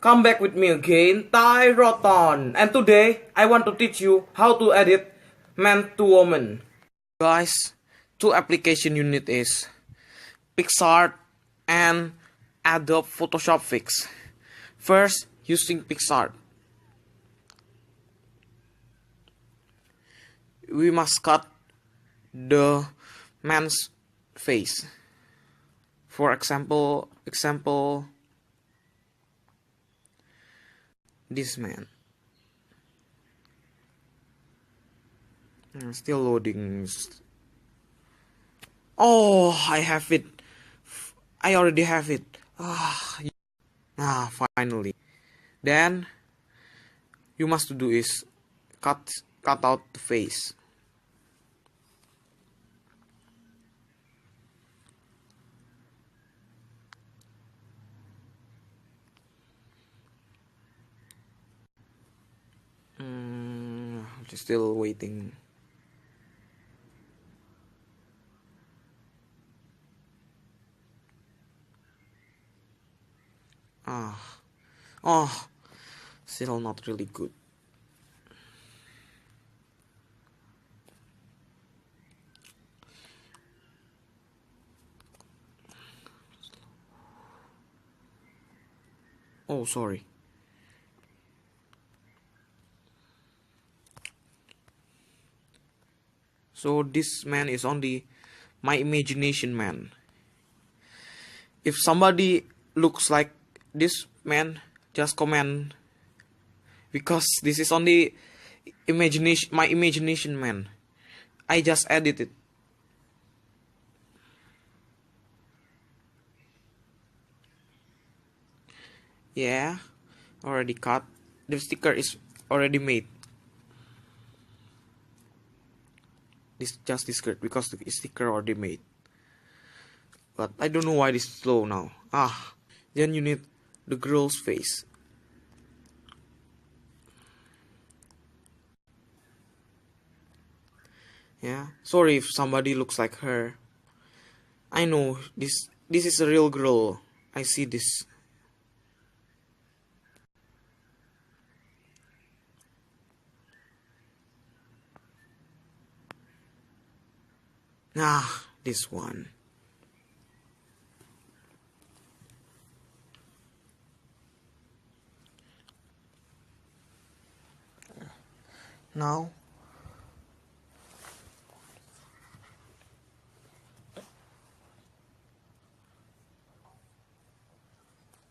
Come back with me again, Tyroton. And today, I want to teach you how to edit man to woman. Guys, two application you need is PixArt and Adobe Photoshop Fix. First, using PixArt, we must cut the man's face. For example, this man. Still loading. Oh, I have it. I already have it. Finally. Then you must do is cut out the face. Just still waiting. Oh, still not really good. Oh, sorry. So this man is only my imagination man. If somebody looks like this man, just comment, because this is only my imagination man. I just edit it. Yeah, already cut. The sticker is already made. This just this skirt because the sticker already made. But I don't know why this is slow now. Then you need the girl's face. Yeah, sorry if somebody looks like her. I know this is a real girl. I see this. This one. Now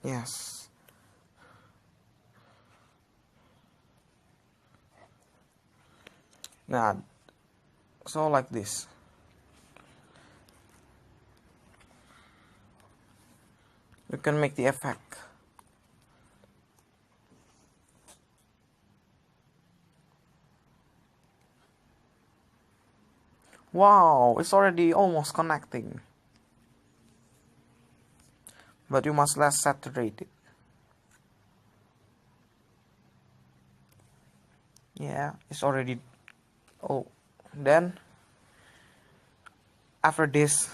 yes. Now so like this. You can make the effect. Wow, it's already almost connecting. But you must less saturate it. Yeah, it's already. Oh, then after this,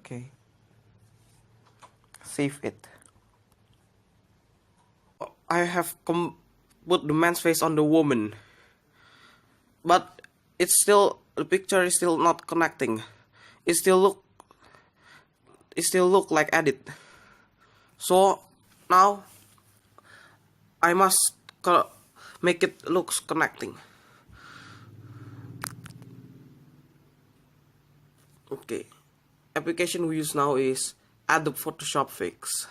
okay, save it. I have put the man's face on the woman, but it's still, the picture is still not connecting. It still look like edit. So now I must make it looks connecting. Okay, application we use now is Adobe Photoshop Fix.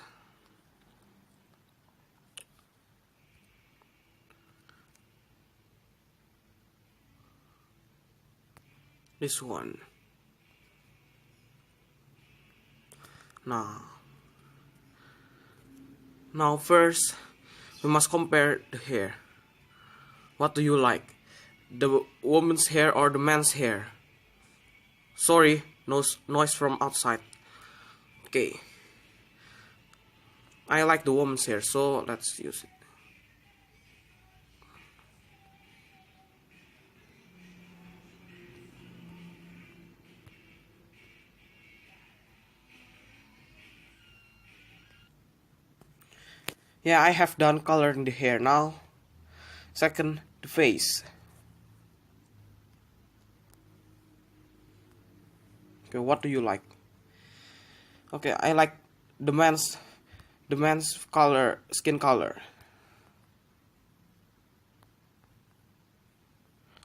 This one. Now first we must compare the hair. What do you like? The woman's hair or the man's hair? Sorry, noise from outside. Okay. I like the woman's hair, so let's use it. Yeah, I have done coloring the hair now. Second, the face. Okay, what do you like? Okay, I like the man's color, skin color.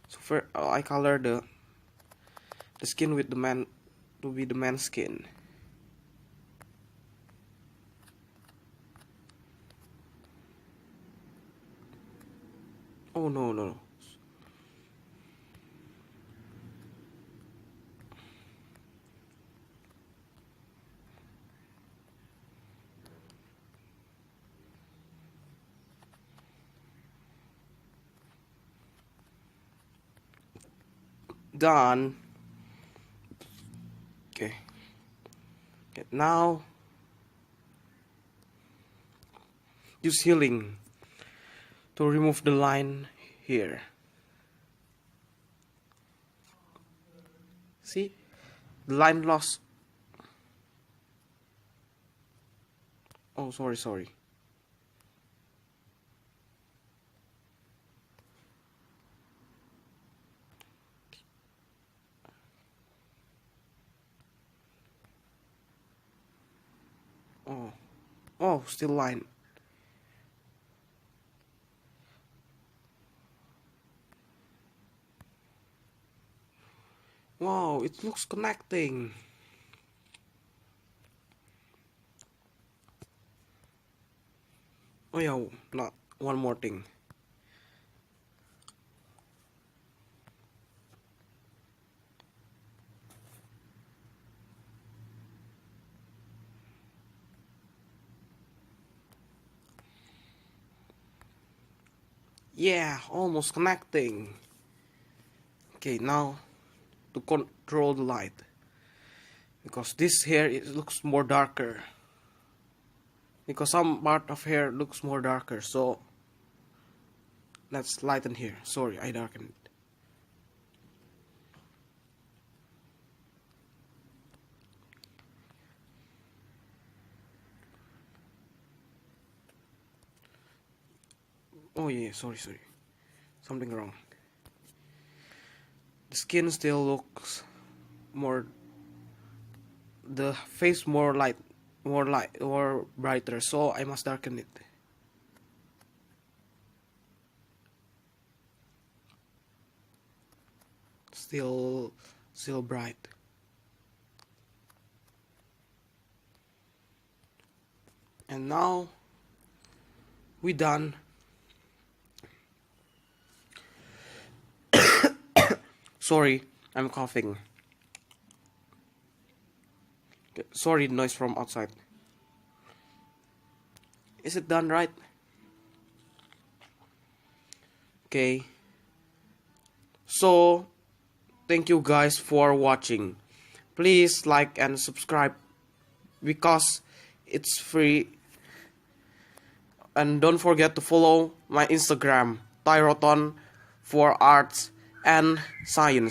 So first, I color the skin with the man to be the man's skin. Oh no. Done. Okay. Okay, now use healing to remove the line here. See? The line lost. Oh, sorry. Oh, still line. Wow, it looks connecting. Oh yeah, not one more thing. Yeah, almost connecting. Okay, now to control the light, because this hair it looks more darker, because some part of hair looks more darker, so let's lighten here. Sorry, I darkened it. Oh yeah, sorry, something wrong. The skin still looks more, the face more light, more brighter, so I must darken it. Still bright. And now we done. Sorry, I'm coughing. Okay, sorry, noise from outside. Is it done right? Okay. So, thank you guys for watching. Please like and subscribe because it's free. And don't forget to follow my Instagram, Tyroton for arts and science.